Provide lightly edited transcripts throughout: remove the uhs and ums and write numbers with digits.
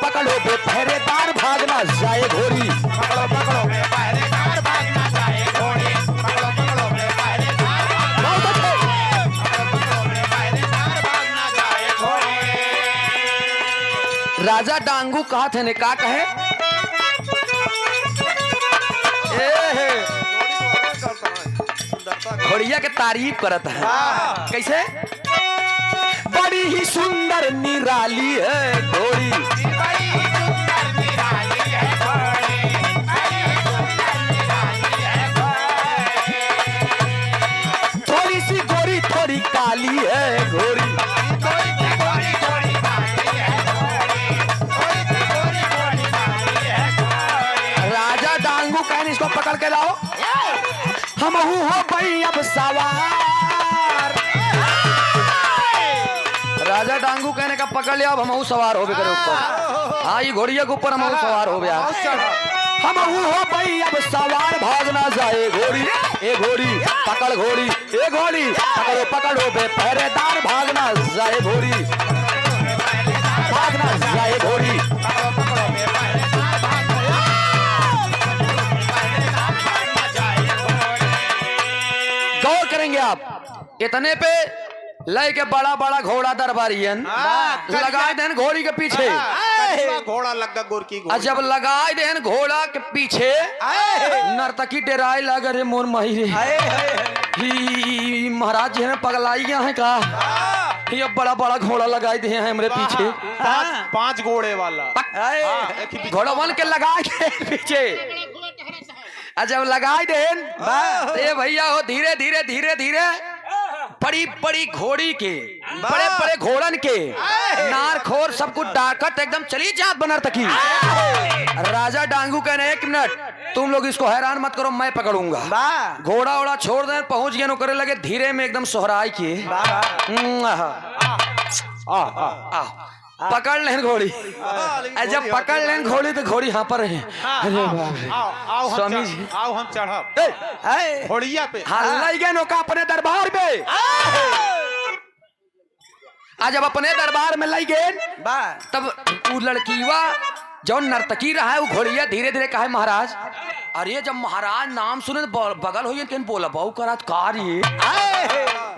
पकड़ो बे पहरेदार भागना जाए घोड़ी। पकड़ो पकड़ो बे पहरेदार भागना जाए घोड़ी। पकड़ो पकड़ो बे पहरेदार बहुत अच्छे। पकड़ो बे पहरेदार भागना जाए घोड़ी। राजा डांगू कहा थे ने का कहे घोड़िया के तारीफ करत है। कैसे बड़ी ही सुंदर निराली है घोड़ी। बड़ी ही सुंदर निराली है घोड़ी। बड़ी ही सुंदर निराली है घोड़ी। थोड़ी सी गोरी थोड़ी काली है घोड़ी। थोड़ी सी गोरी थोड़ी काली है घोड़ी। थोड़ी सी गोरी थोड़ी काली है घोड़ी। राजा डांगू कहने इसको पकड़ के लाओ। हम हो भाई अब सवार। राजा डांगू कहने का पकड़ लिया अब हम सवार हो गए ऊपर। हाँ ये घोड़िया के ऊपर हम सवार हो गया। हम हो भाई अब सवार भागना जाए घोड़ी। ए घोड़ी पकड़ घोड़ी। ए घोड़ी पकड़ो पकड़ो बे पहरेदार भागना जाए घोड़ी। भागना जाए घोड़ी। पकड़ो पकड़ो बे पहरेदार भागना जाए घोड़ी। गौर करेंगे आप इतने पे लय के बड़ा बड़ा घोड़ा दरबारियन लगाए देन घोड़ी के पीछे। घोड़ा लगा गोरकी और जब लगाए देन घोड़ा के पीछे नर्तकी डेराए लगे रे मोर मही रे। ही महाराज जी ने पगलाई गया है का ये बड़ा बड़ा घोड़ा लगाए दिए हैं हमरे पीछे। पांच घोड़े वाला घोड़ा वन के लगाए के पीछे। और जब लगाए देन ये भैया हो धीरे धीरे धीरे धीरे बड़ी बड़ी घोड़ी के बड़े बड़े घोड़न के नार खोर सब कुछ डाकट एकदम चली जात बनर तकी। राजा डांगू कहने 1 मिनट तुम लोग इसको हैरान मत करो मैं पकड़ूंगा। घोड़ा ओड़ा छोड़ दे पहुंच गया नो करे लगे धीरे में एकदम सोहराई किए। पकड़ लेन घोड़ी। जब पकड़ लेन घोड़ी तो घोड़ी यहाँ पर है। स्वामी जी आओ हम चढ़ब घोड़िया पे। हाँ गए नौका अपने दरबार पे। आज जब अपने दरबार में लाई गए तब वो लड़कीवा जो नर्तकी रहा है वो घोड़िया धीरे धीरे कहा महाराज। अरे जब महाराज नाम सुने तो बगल हो गए बोला बहु करात कार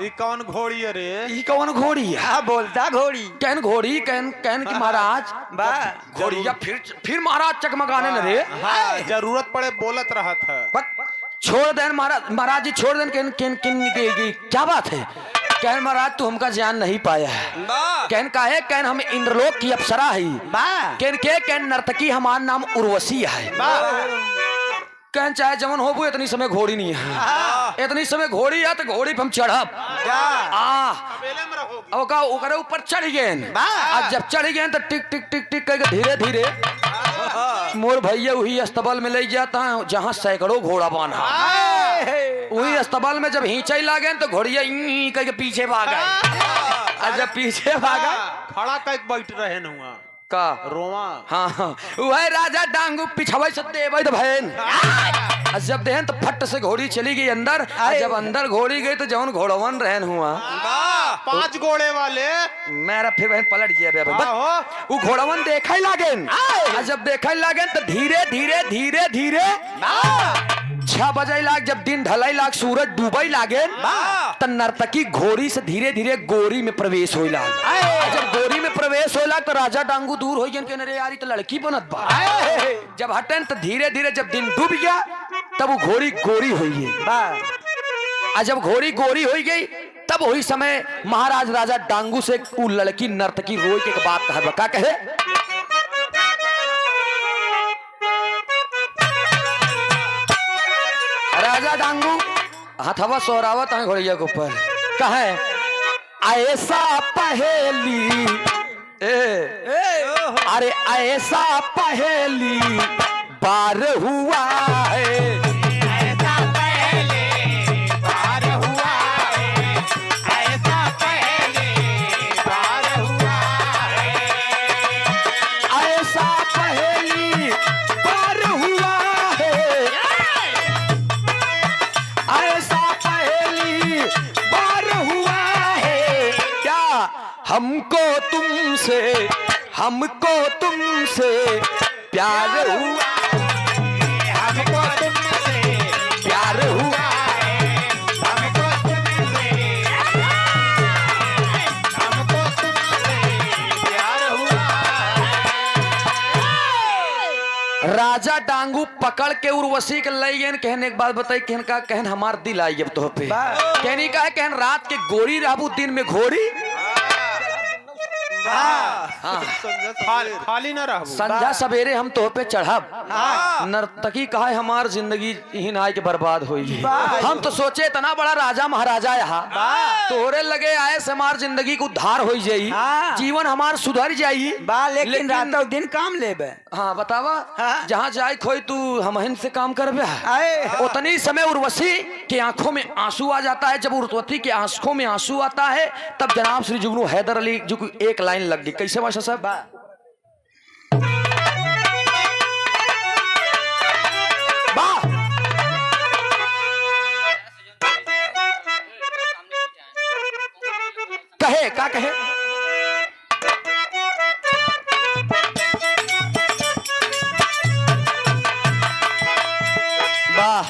ये कौन घोड़ी है रे? ये कौन घोड़ी है? हाँ बोलता घोड़ी कहन घोड़ी कहन की महाराज घोड़िया फिर महाराज चकमकाने लगे। हाँ, जरूरत पड़े बोलत रहा था। छोड़ देन महाराज जी छोड़ देन किन क्या बात है? कहन महाराज तू हमका जान नहीं पाया है। कहन का है कहन हम इंद्रलोक की अप्सरा है। कहन के कहन नर्तकी हमारा नाम उर्वशी है। कहन चाहे जमन हो वो इतनी समय घोड़ी नहीं है। इतनी समय घोड़ी है तो घोड़ी पे हम चढ़ब ओकरे ऊपर चढ़ गए। अब जब चढ़ गए तो टिक टिक टिक टिक करके धीरे धीरे मोर भैया वही अस्तबल में ले जाता है जहाँ सैकड़ों घोड़ा बांधा। वही अस्तबल में जब हिंचाई लागे तो घोड़िया करके पीछे भागा। और जब पीछे भागा खड़ा कहीं बैठ रहे हुआ का रोवा। हाँ वह राजा डांगू पिछवे से देवै तो बहन। जब देहन तो फट से घोड़ी चली गई अंदर। जब अंदर घोड़ी गई तो जौन घोड़वन रहन हुआ 5 घोड़े वाले मेरा फिर बहन पलट गया। वो घोड़वन देखा ही लागेन। जब देखा ही लागेन तो धीरे धीरे धीरे धीरे 6 बजे लाग जब दिन ढलाई लाग सूरज डूबई लागे तो नर्तकी घोड़ी से धीरे धीरे गोरी में प्रवेश हो लाग। जब गोरी में प्रवेश हो लाग तो राजा डांगू दूर हो गए रे यारी तो लड़की बनत बा। जब हटन तो धीरे धीरे जब दिन डूब गया तब वो घोड़ी गोरी हुई है। जब घोड़ी गोरी हो गई तब वही समय महाराज राजा डांगू से वो लड़की नर्तकी रोई के बात कहा का कहे राजा डांगू हथवा सोहरावत है घोड़िया के ऊपर कहे ऐसा पहेली अरे ऐसा पहेली बार हुआ है। ऐसा पहले बार हुआ है। ऐसा पहले बार हुआ है। ऐसा पहेली बार हुआ है। ऐसा पहेली बार हुआ है। क्या हमको तुमसे हमको तुमसे प्यार हुआ, हमको तुमसे प्यार हुआ। हमको तुमसे प्यार हुआ। राजा डांगू पकड़ के उर्वशी के लई गए। कहने एक बात बताई, कहन का कहन हमार दिल आई अब तो पे कहनी का है, कहन रात के गोरी रहबू दिन में घोड़ी। हाँ खाली ना रहबू। संध्या सवेरे हम तो पे चढ़ब। नर्तकी कहा है हमार जिंदगी ही नाय के बर्बाद होगी। हम तो सोचे इतना बड़ा राजा महाराजा यहाँ तोरे लगे आए से हमार जिंदगी को उद्धार हो जाई, जीवन हमार सुधर जाई। लेकिन रात और दिन काम लेबे। हाँ बतावा, जहाँ जाए खोई तू हमहन से काम करबे। आए उतनी समय उर्वशी के आंखों में आंसू आ जाता है। जब उर्वशी के आंखों में आंसू आता है तब जनाब श्री जुगनू हैदर अली जो एक लाइन लग गई। कैसे मास्टर साहब? वाह, कहे का कहे? वाह,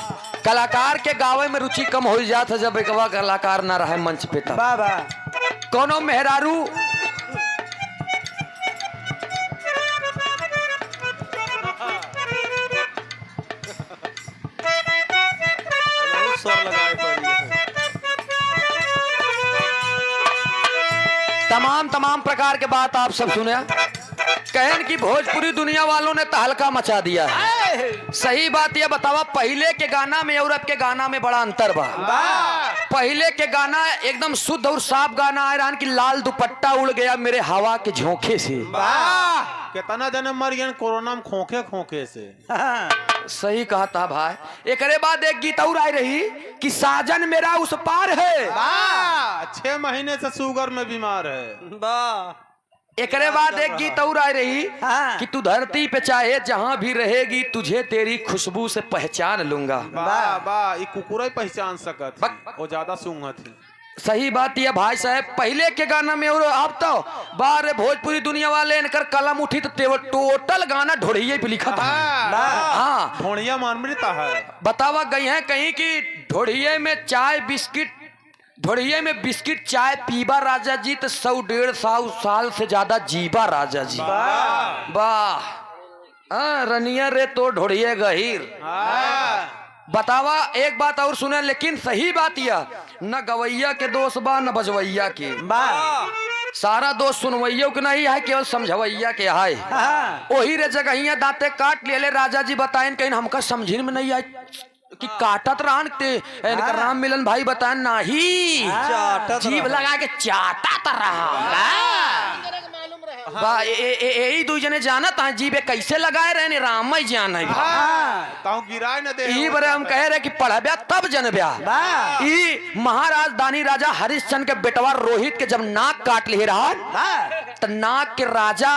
कलाकार के गावे में रुचि कम हो जाता जब एक कलाकार ना रहे मंच पे तब। बाबा कोनो मेहरारू तमाम प्रकार के बात आप सब सुने। कहन की भोजपुरी दुनिया वालों ने तहलका मचा दिया है। सही बात यह बतावा, पहले के गाना में और अब के गाना में बड़ा अंतर बा। पहले के गाना एकदम शुद्ध और साफ गाना आए रहन की लाल दुपट्टा उड़ गया मेरे हवा के झोंके से। कितना जने मर गए कोरोना में खोखे खोखे से। सही कहा था भाई। एक बाद एक गीत और आई रही कि साजन मेरा उस पार है, 6 महीने से शुगर में बीमार है। एक बाद एक गीत और आई रही कि तू धरती पे चाहे जहां भी रहेगी तुझे तेरी खुशबू से पहचान लूंगा। वाह वाह, ये कुकुर ही पहचान सकत है, वो ज्यादा सूंघत है। सही बात यह भाई साहब, पहले के गाना में और अब तो बारे भोजपुरी दुनिया वाले इनकर कलम उठी तो टोटल गाना ढोड़िए पे लिखा था। हाँ ढोड़िया मानमृता है। बतावा गई है कहीं की ढोड़िए में चाय बिस्किट, ढोड़िए में बिस्किट चाय पीबा राजा जी तो 100-150 साल से ज्यादा जीवा राजा जी। वाह रनिया रे तो ढोड़िए गहीर। बतावा एक बात और सुने, लेकिन सही बात यह न गवैया के दोष बा न बजवैया के। सारा दोष सुनवैया के नहीं है, केवल समझवैया के है। वही रे जगहिया दांते काट ले राजा जी बताएं, कहीं हमका समझने में नहीं आए कि काटत रहन ते इनका राम मिलन भाई बताएं नहीं, जीभ लगा के चाटत रहा। बा यही दू जने जानत है जीबे कैसे लगाए रहे राम ही जान है। गिराए न दे। ई बरे हम कह रहे कि पढ़ब्या तब जनब्या। ई महाराज दानी राजा हरिश्चंद्र के बेटवा रोहित के जब नाक काट ले रहा तो नाक के राजा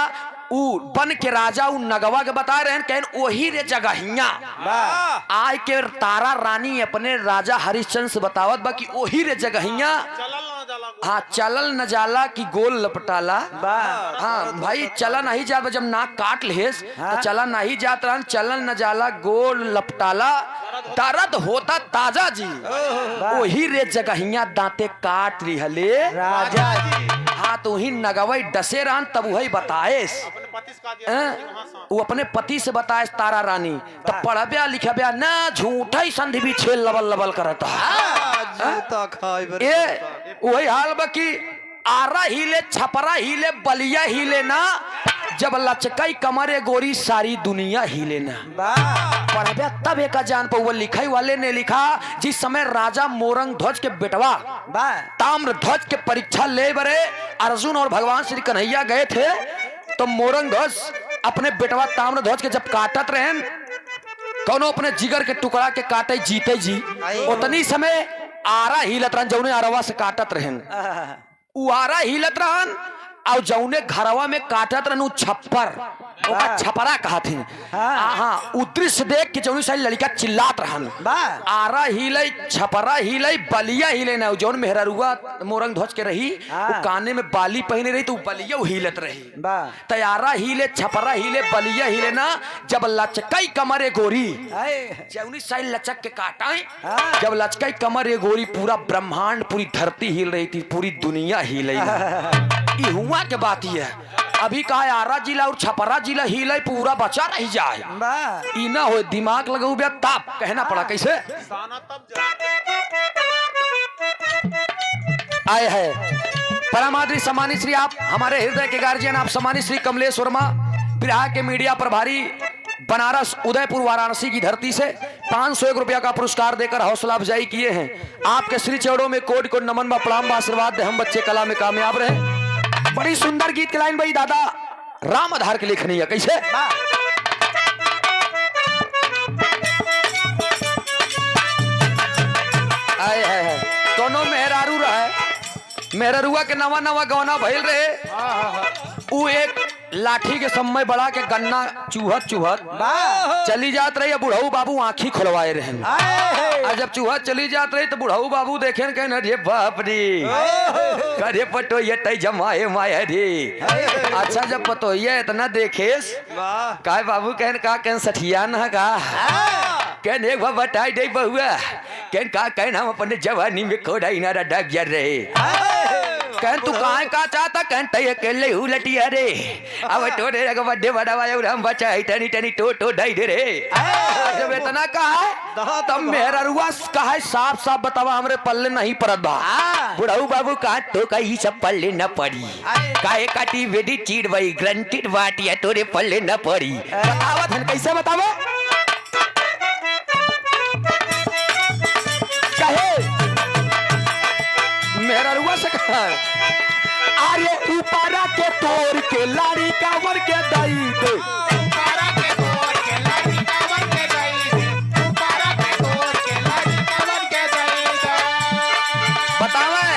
उ बन के राजा उ नगवा के बता रहे हैं, कहन वही रे जगहिया आय के तारा रानी अपने राजा हरिश्चंद्र से बतावत बा कि वही रे जगहिया हाँ चलल न जाला की गोल लपटाला। हाँ भाई चला नहीं जात, जब नाक काट लेस तो चला नहीं जात रहन, चलल न जाला गोल लपटाला दर्द होता ताजा जी। वही रे जगहिया दांते काट लिहले राजा जी। हाँ तो वही नगवई डसे रहन तब वही बताएस वो अपने पति से बताएस तारा रानी। तब पढ़ब्या लिखब्या न झूठा ही संधि भी छेल लबल लबल करता ये वही हाल बा कि आरा हिले छपरा हिले बलिया हिले ना, जब लचकई कमरे गोरी सारी दुनिया हिले ना। पढ़ब्या तब एक जान पर वो लिखाई वाले ने लिखा जिस समय राजा मोरंग ध्वज के बेटवा ताम्र ध्वज के परीक्षा ले बरे अर्जुन और भगवान श्री कन्हैया गए थे, तो मोरंग ध्वज अपने बेटवा ताम्र ध्वज के जब काटत रहे कौनो अपने जिगर के टुकड़ा के काटे जीते जी, उतनी समय आरा हिलत रहन जौने अरवा से काटत रहन उ आरा हिलत रहन और जौने घरवा में काटत रहन उ छप्पर ओका छपरा कहा थे। हाँ। हाँ उ दृश्य देख के जौन सारी लड़का चिल्लात रहन बा आरा हिले छपरा हिले बलिया हिले ना जौन मेहरारुआ मोरंग ध्वज के रही हाँ। वो काने में बाली पहने रही तो बलिया हिलत रही बा तैयारा हिले छपरा हिले बलिया हिले ना जब लचकई कमरे गोरी आए जौनी साइड लचक के काटाए हाँ। जब लचकई कमर ये गोरी पूरा ब्रह्मांड पूरी धरती हिल रही थी पूरी दुनिया हिल रही हुआ के बात ही है। अभी कहा आरा जिला और छपरा जिला हिले पूरा बचा रही जाए बा ई ना हो दिमाग लगाऊ बे ताप कहना पड़ा कैसे आए है परमाद्री सम्मानित श्री आप हमारे हृदय के गार्जियन आप सम्मानित श्री कमलेश वर्मा बिहार के मीडिया प्रभारी बनारस उदयपुर वाराणसी की धरती से 501 रुपया का पुरस्कार देकर हौसला अफजाई किए हैं। आपके श्री चरणों में कोटि कोटि नमन व प्रणाम व आशीर्वाद दे हम बच्चे कला में कामयाब रहे। बड़ी सुंदर गीत की लाइन भाई दादा राम आधार की लिखनी है कैसे आए है दोनों मेहरारू रहे मेहरुआ के नवा नवा गौना भइल रहे उ एक लाठी के समय बढ़ा के गन्ना चूहत चूहत चली जात रही बुढ़ऊ बाबू आंखी खुलवाए रहे और जब चूहत चली जात रही तो बुढ़ऊ बाबू देखे कहने रे बाप रे करे पटोइया तय जमाए माया रे अच्छा जब पटोइया इतना देखेस का बाबू कहन का कहन सठिया न का कहन एक बार बताई दे बहुआ कहन का कहन हम अपने जवानी में खोड़ाई ना डग जा रहे कहन तू कहाँ का चाहता कहन तय अकेले हूँ लटिया रे अब टोटे रख बड्डे बड़ावा हम बचा टनी टनी टो ढाई दे रे जब इतना कहा तब मेहरुआ कहा साफ साफ बतावा हमरे पल्ले नहीं पड़त बा बुढ़ऊ बाबू कहा तो कहीं सब पल्ले न पड़ी काहे काटी वेडी चीड़ भाई ग्रंटेड बाटिया तोरे पल्ले न पड़ी बतावा धन कैसे बतावा मेहरुआ से कहा अरे ऊपरा के तोड़ के लाड़ी कावर के दई दे ऊपरा के तोड़ के लाड़ी कावर के दई दे ऊपरा के तोड़ के लाड़ी कावर के दई दे बतावे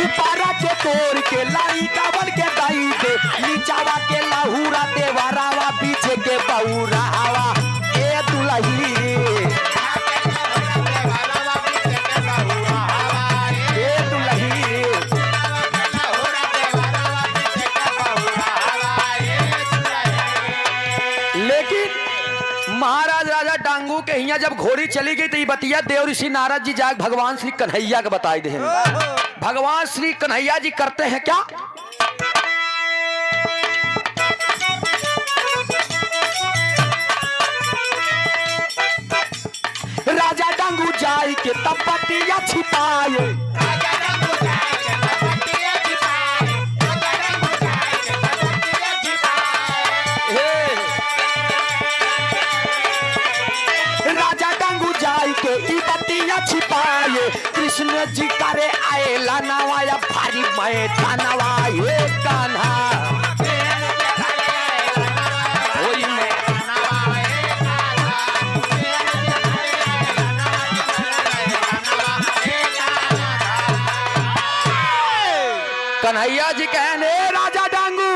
ऊपरा के तोड़ के लाड़ी कावर के दई दे नीचावा के लाहुरा देवारावा पीछे के बहुरा हवा ए दुलही महाराज राजा डांगू के हिया जब घोड़ी चली गई तो ये बतिया देव ऋषि नारद जी जाग भगवान श्री कन्हैया के बताई दे भगवान श्री कन्हैया जी करते हैं क्या राजा डांगू जाई के तब पतिया छिपाए छिपाए कृष्ण जी करे आए लानावाया भारी मैदानवा ये कान्हा कन्हैया जी कहने राजा डांगू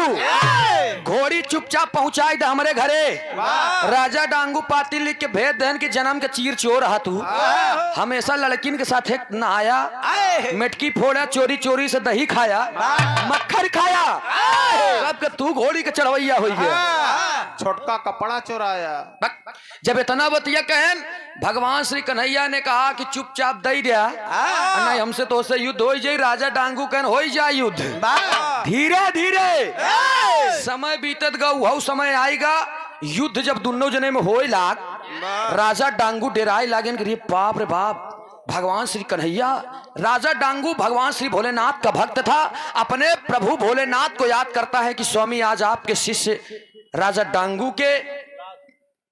घोड़ी चुपचाप पहुंचाई दे हमारे घरे राजा डांगू पाती लिख के भेद देन के जन्म के चीर चोर रहा तू हमेशा लड़किन के साथ नहाया मिटकी फोड़ा चोरी चोरी से दही खाया मक्खन खाया कब के तू घोड़ी के चढ़वैया हुई है छोटका कपड़ा चुराया जब इतना बतिया कहन भगवान श्री कन्हैया ने कहा कि चुपचाप दई दिया नहीं हमसे तो उससे युद्ध हो जाए राजा डांगू कहन हो जाए युद्ध धीरे धीरे समय बीतत गा वो समय आएगा युद्ध जब दोनों जने में होए लाग राजा डांगू डेराए लागेन कि बाप रे बाप भगवान श्री कन्हैया राजा डांगू भगवान श्री भोलेनाथ का भक्त था अपने प्रभु भोलेनाथ को याद करता है कि स्वामी आज आपके शिष्य राजा डांगू के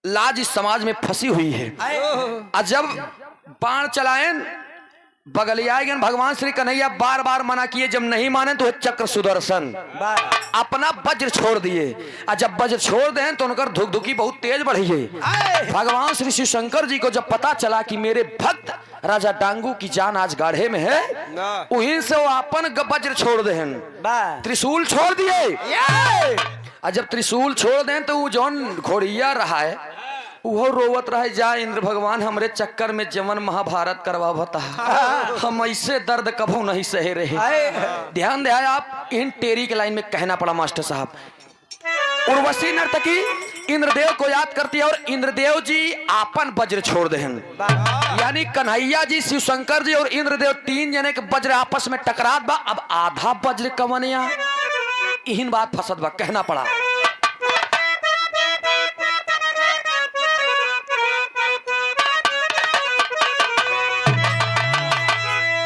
लाज इस समाज में फंसी हुई है और जब बाण चलाएं बगलियाएगन भगवान श्री कन्हैया बार बार मना किए जब नहीं माने तो चक्र सुदर्शन अपना वज्र छोड़ दिए और जब वज्र छोड़ दें तो उनकर धुकधुकी बहुत तेज बढ़ी है भगवान श्री शिव शंकर जी को जब पता चला कि मेरे भक्त राजा डांगू की जान आज गाढ़े में है वहीं से वो अपन वज्र छोड़ दें त्रिशूल छोड़ दिए और जब त्रिशूल छोड़ दें तो वो जौन घोड़िया रहा है वो रोवत रहे जा इंद्र भगवान हमरे चक्कर में जवन महाभारत करवावता है हम ऐसे दर्द कभू नहीं सहे रहे। ध्यान दे आप इन टेरी के लाइन में कहना पड़ा मास्टर साहब। उर्वशी नर्तकी इंद्रदेव को याद करती है और इंद्रदेव जी आपन वज्र छोड़ देहन, यानी कन्हैया जी शिव शंकर जी और इंद्रदेव तीन जने के वज्र आपस में टकरात बा। अब आधा वज्र कवनिया इहिन बात फसत बा, कहना पड़ा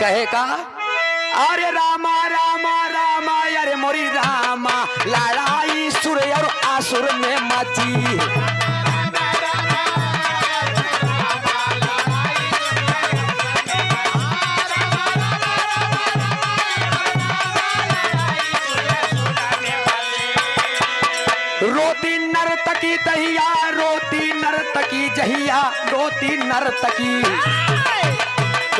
कहे का अरे रामा रामा रामा अरे मोरी रामा लड़ाई सुर और आसुर में मची। रोती नर्तकी दहिया रोती नर्तकी जहिया रोती नर्तकी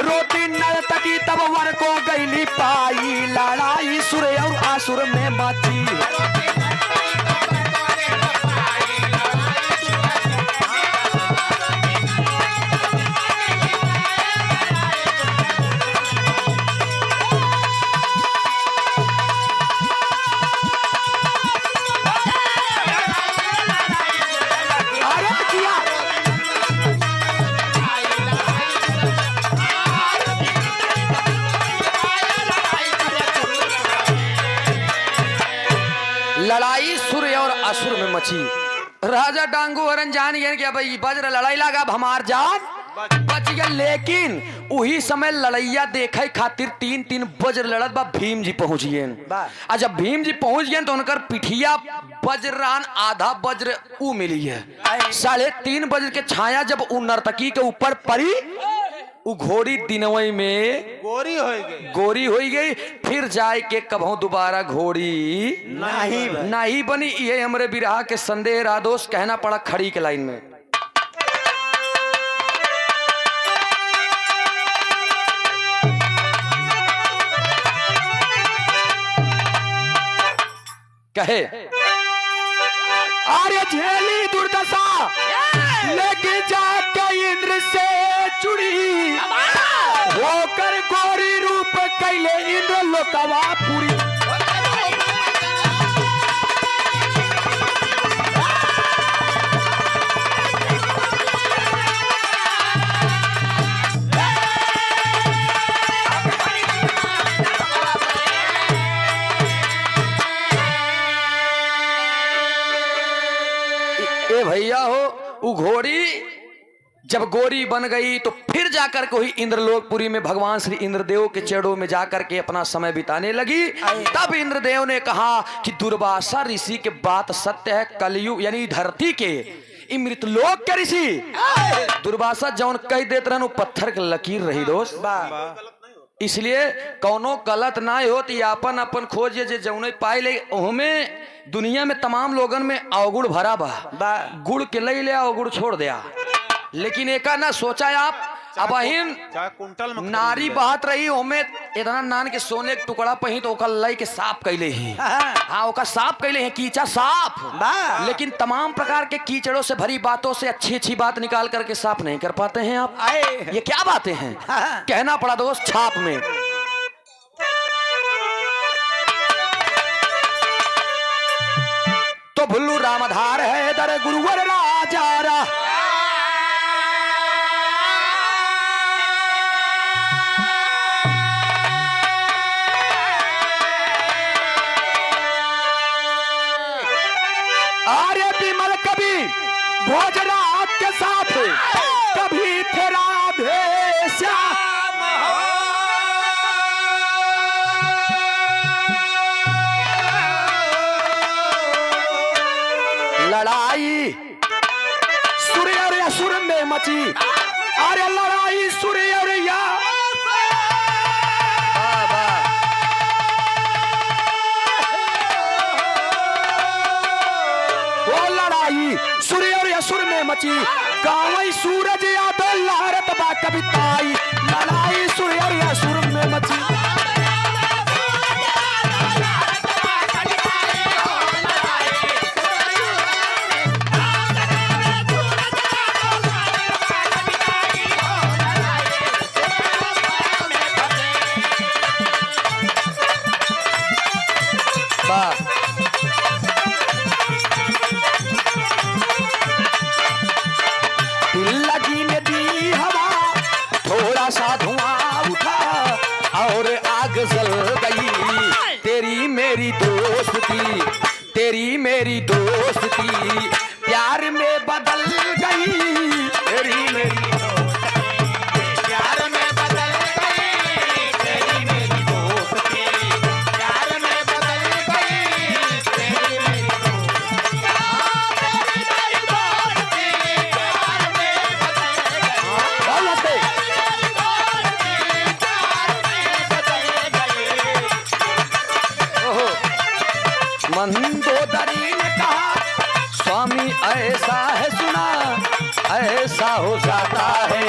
रोती नर्तकी तब वर को गईली पाई लड़ाई सुर और आसुर में मची। लड़ाई सूर्य और असुर में मची। राजा डांगू हरन जान गए कि भाई वज्र लड़ाई लगा अब हमार जान बच गया, लेकिन उही समय लड़ैया देखे खातिर तीन तीन वज्र लड़त बा भीम जी पहुंच गए। जब भीम जी पहुंच गए तो उनकर पिठिया वज्रान आधा वज्र ऊ मिली है। 3.5 वज्र के छाया जब उ नर्तकी के ऊपर पड़ी उ घोड़ी दिनवई में गोरी हो गई। फिर जाए के कभों दोबारा घोड़ी नहीं बनी। ये हमरे बिरहा के संदेह रादोष कहना पड़ा खड़ी के लाइन में। कहे आर्य झेली दुर्दशा लेके जाके इंद्र से चुड़ी होकर गोरी रूप कैले इंद्र लोकवा पूरी। ए भैया हो वो घोड़ी जब गोरी बन गई तो फिर जाकर के हुई इंद्रलोकपुरी में भगवान श्री इंद्रदेव के चरणों में जाकर के अपना समय बिताने लगी। तब इंद्रदेव ने कहा कि दुर्वासा ऋषि के बात सत्य है, कलयुग यानी धरती के मृतलोक के ऋषि दुर्वासा जौन कह देते रहन पत्थर के लकीर रही दोस्त। इसलिए कौनो गलत ना हो तो अपन अपन खोज जे जौने पाई ले ओहमे दुनिया में तमाम लोगन में अवगुण भरा बा गुड़ के ले ले अवगुण छोड़ दिया। लेकिन एका ना सोचा आप अब अहिन नारी बात रही ओमे इतना नान के सोने के टुकड़ा पही तो ओका लई के साफ कैले ही। हाँ ओका साफ कैले हैं कीचा साफ, लेकिन तमाम प्रकार के कीचड़ों से भरी बातों से अच्छी अच्छी बात निकाल करके साफ नहीं कर पाते हैं आप। ये क्या बातें हैं कहना पड़ा दोस्त छाप में। तो भुल्लू रामधार है दर गुरुवर राजा आर्य विमल कभी भोजराज के साथ कभी तेरा भेषा लड़ाई सूर्य और असुर में मची। अरे लड़ाई सूर्य और सूर्य और असुर में मची। गावई सूरज यादव लहरत बा कविताई लड़ाई सूर्य और असुर में मची। फिसल गई तेरी मेरी दोस्ती, तेरी मेरी दोस्ती प्यार में बदल गई तेरी मेरी प्यार में बदल गई तेरी मेरी दोस्ती, प्यार में बदल गई तेरी मेरी दोस्ती, तेरी मेरी दोस्ती प्यार में बदल गई, बहुत हंसते। ओहो। मंदोदरी ने कहा स्वामी ऐसा है सुना, ऐसा हो जाता है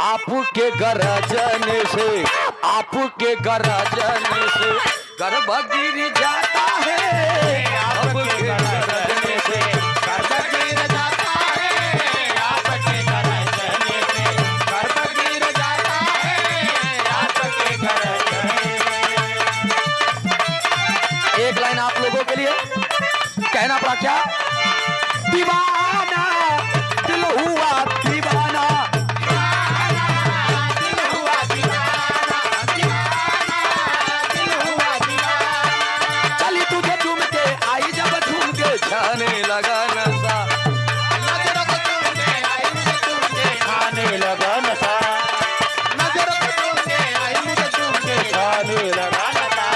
आपके गरजने से, आपके गरजने से गर्भ गिर जाता है आपके गरजने से। गर्भ गिर जाता है आपके गरजने से, गर्भ गिर जाता है आपके गरजने से। एक लाइन आप लोगों के लिए कहना पड़ा क्या? दीवाना दिल हुआ दीवाना, दिल हुआ दीवाना, दीवाना दिल हुआ दीवाना, चली तुझे झूम के आई जब झूम के छाने लगा नशा, नजर को तुमने आई मुझे तुमने खाने लगा नशा, नजर को तुमने आई मुझे तुमने खाने लगा नशा,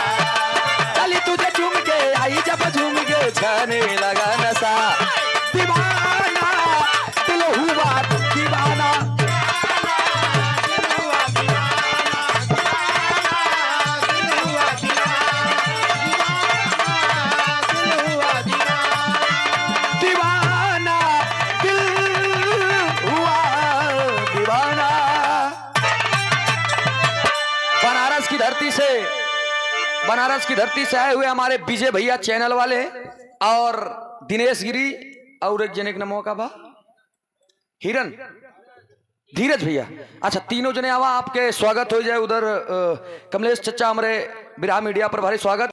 चली तुझे झूम के आई जब झूम के छाने लगा नशा। दीवाना दिल हुआ दीवाना, दिल हुआ दीवाना, दिल हुआ दीवाना, दिल हुआ दीवाना, दीवाना दिल हुआ दीवाना। बनारस की धरती से, बनारस की धरती से आए हुए हमारे विजय भैया चैनल वाले और दिनेश गिरी और एक जने का नाम का बा हिरन धीरज भैया। अच्छा तीनों जने आवा आपके स्वागत हो जाए उधर कमलेश चचा हमारे बिरहा मीडिया पर भारी स्वागत।